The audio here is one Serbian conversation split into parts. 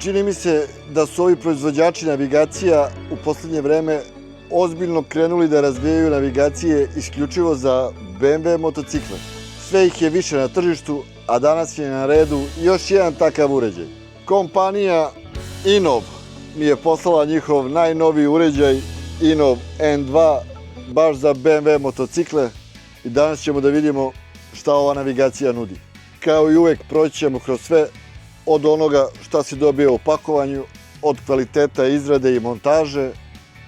Čini mi se da su ovi proizvođači navigacija u poslednje vreme ozbiljno krenuli da razvijaju navigacije isključivo za BMW motocikle. Sve ih je više na tržištu, a danas je na redu još jedan takav uređaj. Kompanija Innov mi je poslala njihov najnoviji uređaj Innov N2 baš za BMW motocikle i danas ćemo da vidimo šta ova navigacija nudi. Kao i uvek proći ćemo kroz sve, od onoga šta se dobije u pakovanju, od kvaliteta izrade i montaže,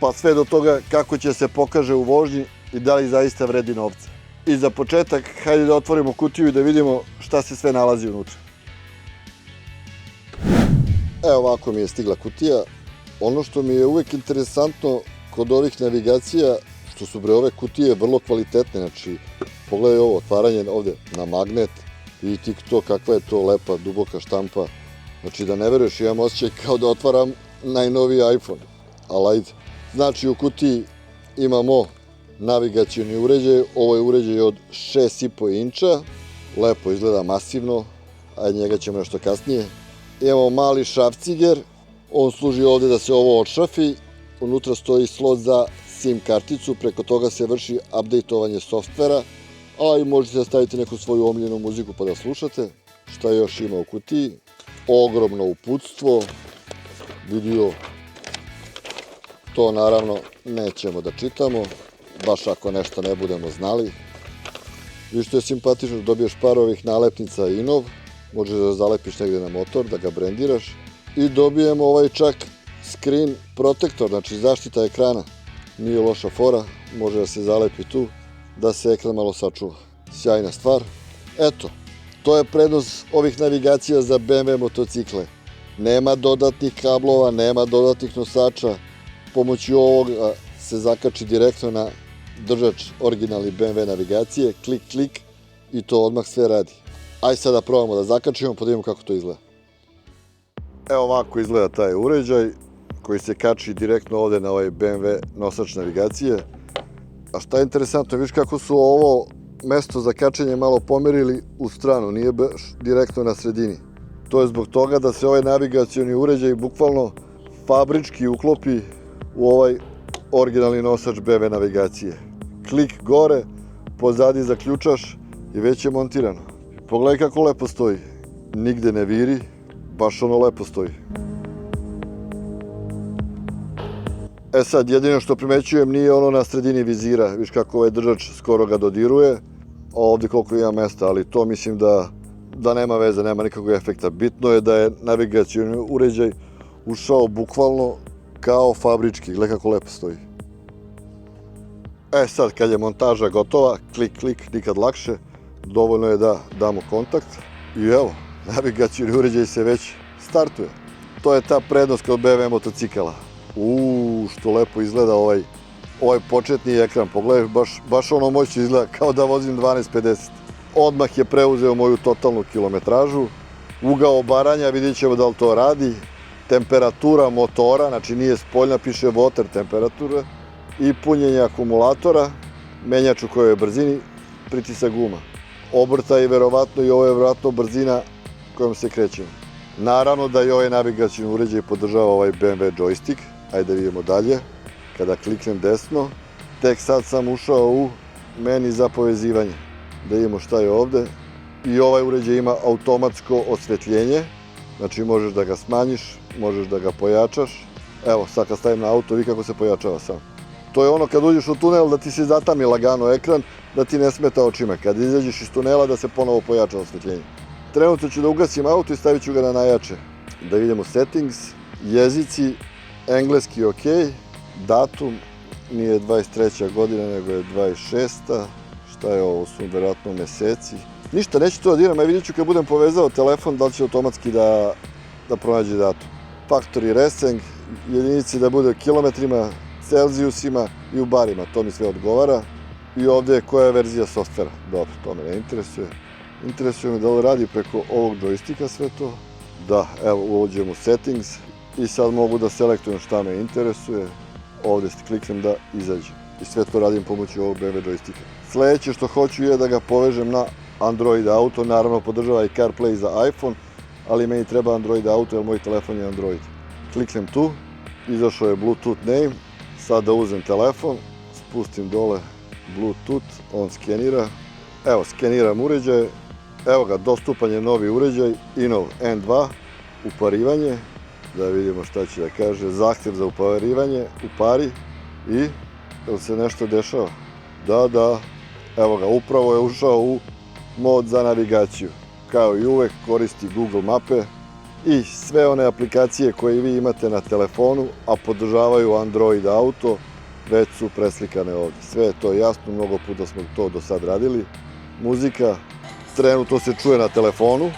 pa sve do toga kako će se pokaže u vožnji i da li zaista vredi novca. I za početak, hajde da otvorimo kutiju i da vidimo šta se sve nalazi unutra. Evo ovako mi je stigla kutija. Ono što mi je uvek interesantno kod ovih navigacija, što su ove kutije vrlo kvalitetne, znači pogledaj ovo, otvaranje ovde na magnet, vidite to kakva je to lepa, duboka štampa. Znači da ne veruješ, imam osjećaj kao da otvaram najnoviji iPhone, ali ajde. Znači u kutiji imamo navigacioni uređaj, ovo je uređaj od 6,5 inča, lepo izgleda masivno, a njega ćemo nešto kasnije. Imamo mali šrafciger, on služi ovde da se ovo odšrafi, unutra stoji slot za SIM karticu, preko toga se vrši updateovanje softvera, a i možete da stavite neku svoju omiljenu muziku pa da slušate. Šta još ima u kutiji? Ogromno uputstvo, vidio, to naravno nećemo da čitamo, baš ako nešto ne budemo znali. I što je simpatično, dobiješ par ovih nalepnica Innov, možeš da zalepiš negde na motor, da ga brendiraš. I dobijemo ovaj čak screen protektor, znači zaštita ekrana. Nije loša fora, može da se zalepi tu, da se ekran malo sačuva. Sjajna stvar. Eto, to je prednost ovih navigacija za BMW motocikle. Nema dodatnih kablova, nema dodatnih nosača. Pomoću ovoga se zakači direktno na držač originalni BMW navigacije, klik, klik i to odmah sve radi. Ajde sad da probamo da zakačimo pa da vidimo kako to izgleda. Evo ovako izgleda taj uređaj koji se kači direktno ovde na ovaj BMW nosač navigacije. A šta je interesantno, vidiš kako su ovo mesto za kačenje malo pomerili u stranu, nije baš direktno na sredini. To je zbog toga da se ovaj navigacioni uređaj bukvalno fabrički uklopi u ovaj originalni nosač BMW navigacije. Klik gore, pozadi zaključaš i već je montirano. Pogledaj kako lepo stoji. Nigde ne viri, baš ono lepo stoji. E sad, jedino što primećujem nije ono na sredini vizira. Viš kako ovaj držač skoro ga dodiruje, a ovde koliko ima mesta, ali to mislim da nema veze, nema nikakvog efekta. Bitno je da je navigacioni uređaj ušao bukvalno kao fabrički. Gledaj kako lepo stoji. E sad, kad je montaža gotova, klik, klik, nikad lakše, dovoljno je da damo kontakt i evo, navigacioni uređaj se već startuje. To je ta prednost kod BMW motocikala. Što lepo izgleda ovaj početni ekran. Pogledaj, baš ono moćno izgleda kao da vozim 1250. Odmah je preuzeo moju totalnu kilometražu. Ugao obaranja, vidjet ćemo da li to radi. Temperatura motora, znači nije spoljna, piše water temperatura. I punjenje akumulatora, menjač u kojoj je brzini, pritisak guma. Obrtaj verovatno i ovo je verovatno brzina kojom se krećemo. Naravno da i ovaj navigacioni uređaj podržava ovaj BMW joystick. Ajde da vidimo dalje. Kada kliknem desno, tek sad sam ušao u meni za povezivanje. Da vidimo šta je ovde. I ovaj uređaj ima automatsko osvetljenje. Znači možeš da ga smanjiš, možeš da ga pojačaš. Evo sad kad stavim na auto, vidi kako se pojačava sam. To je ono kad uđeš u tunel da ti se zatami lagano ekran, da ti ne smeta očima. Kad izađeš iz tunela da se ponovo pojača osvetljenje. Trenutno ću da ugasim auto i stavit ću ga na najjače. Da vidimo settings, jezici, engleski ok, datum, nije 23. godina nego je 26. Šta je ovo, su verovatno meseci. Ništa, neću to da diram, a vidjet ću kad budem povezao telefon da li će automatski da pronađe datum. Factory reseng, jedinici da bude u kilometrima, Celzijusima i u barima, to mi sve odgovara. I ovde je koja je verzija softvera. Dobro, to me ne interesuje. Interesuje me da li radi preko ovog joysticka sve to. Da, evo uđem u settings i sad mogu da selektujem šta me interesuje. Ovde kliknem da izađem. I sve to radim pomoću ovog BMW joysticka. Sledeće što hoću je da ga povežem na Android Auto, naravno podržava i CarPlay za iPhone, ali meni treba Android auto jer moj telefon je Android. Kliknem tu, izašao je Bluetooth name, sad da uzem telefon, spustim dole Bluetooth, on skenira, evo skeniram uređaj, evo ga, dostupan je novi uređaj, Innov N2, uparivanje, da vidimo šta će da kaže, zahtjev za uparivanje, upari i jel se nešto dešava? Da, evo ga, upravo je ušao u mod za navigaciju. Kao i uvek koristi Google mape i sve one aplikacije koje vi imate na telefonu, a podržavaju Android auto, već su preslikane ovdje. Sve je to jasno, mnogo puta smo to do sad radili. Muzika trenutno se čuje na telefonu,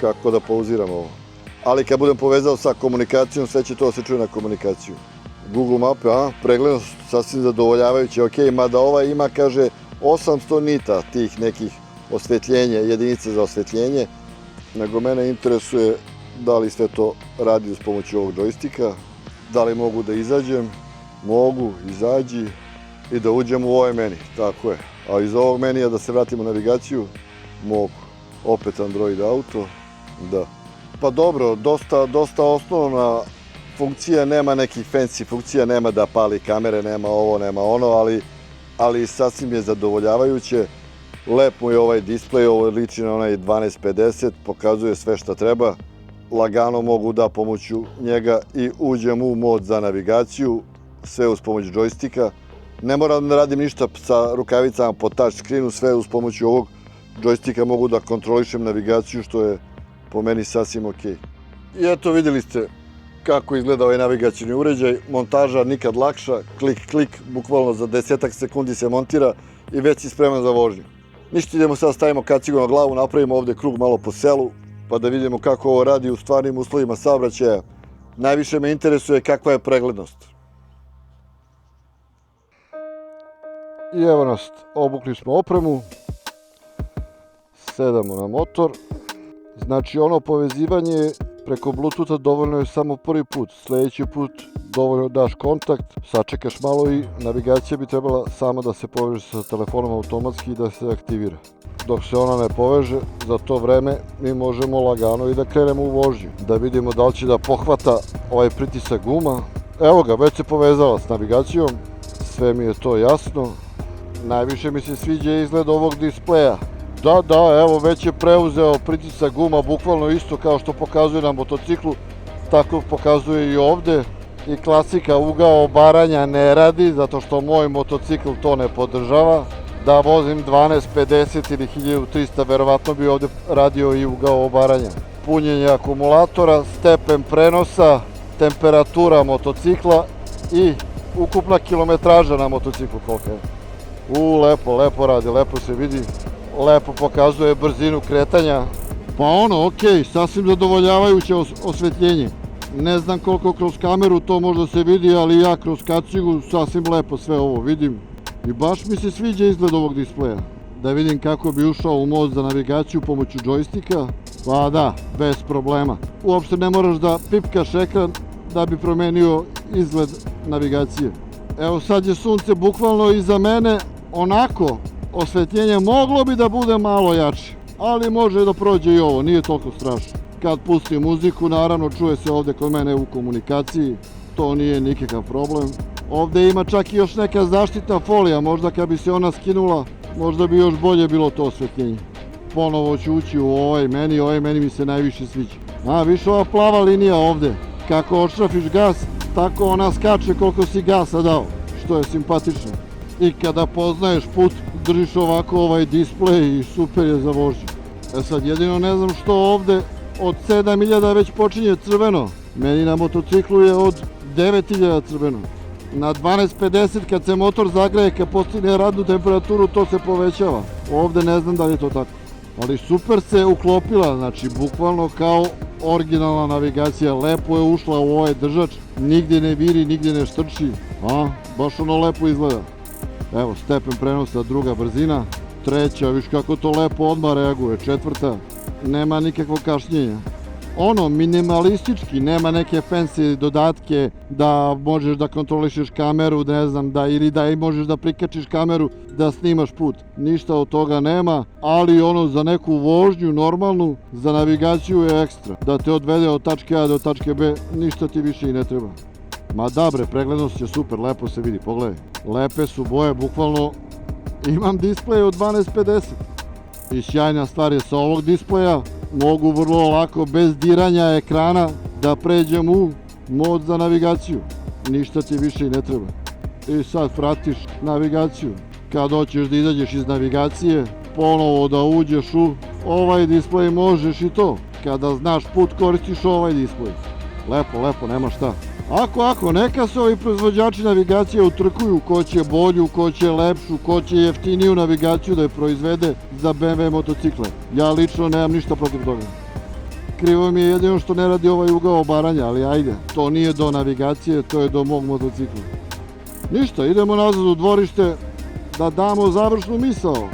kako da pauziram ovo. Ali kad budem povezao sa komunikacijom, sve će to se čuje na komunikaciju. Google mape, preglednost sasvim zadovoljavajuće, ok, mada ova ima, kaže, 800 nita tih nekih osvetljenja, jedinice za osvetljenje, nego mene interesuje da li sve to radi uz pomoću ovog džojstika, da li mogu da izađem, mogu, izađi i da uđem u ovaj meni, tako je. A iz ovog menija da se vratimo u navigaciju, mogu. Opet Android auto, da. Pa dobro, dosta osnovna funkcija, nema nekih fancy funkcija, nema da pali kamere, nema ovo, nema ono, ali sasvim je zadovoljavajuće. Lep mu je ovaj displej, ovo liči na onaj 1250, pokazuje sve šta treba. Lagano mogu da pomoću njega i uđem u mod za navigaciju, sve uz pomoć džojstika. Ne moram da radim ništa sa rukavicama po touch screenu, sve uz pomoću ovog džojstika mogu da kontrolišem navigaciju, što je po meni sasvim ok. I eto, vidjeli ste kako izgleda ovaj navigacijni uređaj, montaža nikad lakša, klik, bukvalno za 10 sekundi se montira i već si spreman za vožnju. Ništa, idemo sad, stavimo kacigu na glavu, napravimo ovde krug malo po selu, pa da vidimo kako ovo radi u stvarnim uslovima saobraćaja. Najviše me interesuje kakva je preglednost. I evo nas, obukli smo opremu, sedamo na motor. Znači ono povezivanje preko Bluetootha dovoljno je samo prvi put, sljedeći put dovoljno daš kontakt, sačekaš malo i navigacija bi trebala sama da se poveže sa telefonom automatski i da se aktivira. Dok se ona ne poveže, za to vreme mi možemo lagano i da krenemo u vožnju, da vidimo da li će da pohvata ovaj pritisak guma. Evo ga, već se povezala s navigacijom, sve mi je to jasno. Najviše mi se sviđa izgled ovog displeja. Da, evo već je preuzeo pritisak guma, bukvalno isto kao što pokazuje na motociklu, tako pokazuje i ovde. I klasika, ugao obaranja ne radi, zato što moj motocikl to ne podržava. Da vozim 1250 ili 1300, verovatno bi ovde radio i ugao obaranja. Punjenje akumulatora, stepen prenosa, temperatura motocikla i ukupna kilometraža na motociklu kolika je. Lepo radi, lepo se vidi. Lepo pokazuje brzinu kretanja. Pa ono, ok, sasvim zadovoljavajuće osvetljenje. Ne znam koliko kroz kameru to možda se vidi, ali ja kroz kacigu sasvim lepo sve ovo vidim. I baš mi se sviđa izgled ovog displeja. Da vidim kako bi ušao u mod za navigaciju pomoću džojstika. Pa da, bez problema. Uopšte ne moraš da pipkaš ekran da bi promenio izgled navigacije. Evo sad je sunce bukvalno iza mene, onako. Osvetljenje moglo bi da bude malo jače, ali može da prođe i ovo, nije toliko strašno. Kad pustim muziku, naravno čuje se ovde kod mene u komunikaciji, to nije nikakav problem. Ovde ima čak i još neka zaštitna folija, možda kad bi se ona skinula, možda bi još bolje bilo to osvetljenje. Ponovo ću ući u ovaj meni mi se najviše sviđa. Više ova plava linija ovde, kako odšrafiš gas, tako ona skače koliko si gasa dao, što je simpatično. I kada poznaješ put, držiš ovako ovaj displej i super je za vožnju. Sad jedino ne znam što ovde od 7000 već počinje crveno. Meni na motociklu je od 9000 crveno. Na 1250 kad se motor zagreje, kad postigne radnu temperaturu, to se povećava. Ovde ne znam da li je to tako. Ali super se uklopila, znači bukvalno kao originalna navigacija. Lepo je ušla u ovaj držač, nigdje ne viri, nigdje ne štrči. Baš ono lepo izgleda. Evo, stepen prenosa, druga brzina, treća, viš kako to lepo odmah reaguje, četvrta, nema nikakvog kašnjenja. minimalistički, nema neke fancy dodatke da možeš da kontrolišeš kameru, ne znam, ili da možeš da prikačiš kameru da snimaš put. Ništa od toga nema, ali za neku vožnju normalnu, za navigaciju je ekstra. Da te odvede od tačke A do tačke B, ništa ti više i ne treba. Ma da bre, preglednost je super, lepo se vidi, pogledaj. Lepe su boje, bukvalno imam displej od 1250. I sjajna stvar je sa ovog displeja, mogu vrlo lako, bez diranja ekrana, da pređem u mod za navigaciju. Ništa ti više i ne treba. I sad pratiš navigaciju. Kad hoćeš da izađeš iz navigacije, ponovo da uđeš u ovaj displej, možeš i to. Kada znaš put, koristiš ovaj displej. Lepo, nema šta. Ako, neka se ovi proizvođači navigacije utrkuju ko će bolju, ko će lepšu, ko će jeftiniju navigaciju da je proizvede za BMW motocikle. Ja lično nemam ništa protiv toga. Krivo mi je jedino što ne radi ovaj ugao obaranja, ali ajde, to nije do navigacije, to je do mog motocikla. Ništa, idemo nazad u dvorište da damo završnu misao.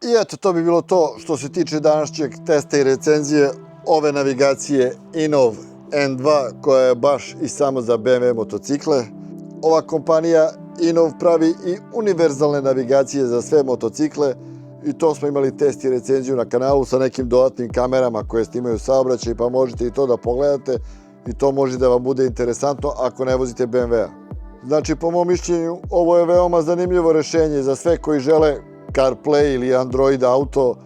I eto, to bi bilo to što se tiče današnjeg testa i recenzije ove navigacije Innov N2 koja je baš i samo za BMW motocikle. Ova kompanija Innov pravi i univerzalne navigacije za sve motocikle i to smo imali test i recenziju na kanalu sa nekim dodatnim kamerama koje snimaju saobraćaj, pa možete i to da pogledate i to može da vam bude interesantno ako ne vozite BMW-a. Znači, po mom mišljenju, ovo je veoma zanimljivo rešenje za sve koji žele CarPlay ili Android auto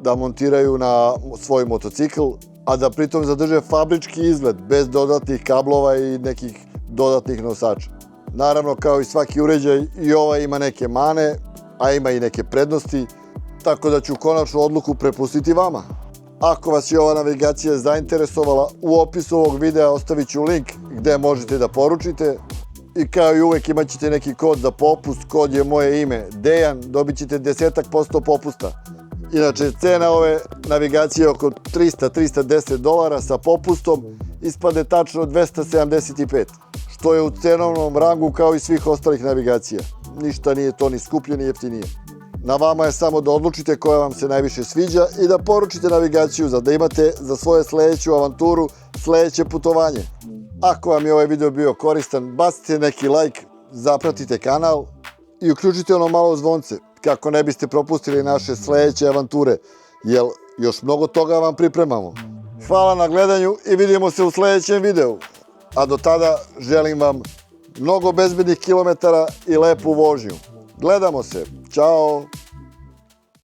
da montiraju na svoj motocikl, a da pritom zadrže fabrički izgled bez dodatnih kablova i nekih dodatnih nosača. Naravno, kao i svaki uređaj, i ovaj ima neke mane, a ima i neke prednosti, tako da ću konačnu odluku prepustiti vama. Ako vas je ova navigacija zainteresovala, u opisu ovog videa ostavit ću link gde možete da poručite i kao i uvek imat ćete neki kod za popust, kod je moje ime Dejan, dobit ćete 10% popusta. Inače, cena ove navigacije je oko $300-310, sa popustom ispade tačno 275, što je u cenovnom rangu kao i svih ostalih navigacija. Ništa nije to ni skuplje ni jeftinije. Na vama je samo da odlučite koja vam se najviše sviđa i da poručite navigaciju da imate za svoju sledeću avanturu, sledeće putovanje. Ako vam je ovaj video bio koristan, bacite neki like, zapratite kanal i uključite ono malo zvonce kako ne biste propustili naše sledeće avanture, jer još mnogo toga vam pripremamo. Hvala na gledanju i vidimo se u sledećem videu. A do tada želim vam mnogo bezbednih kilometara i lepu vožnju. Gledamo se. Ćao!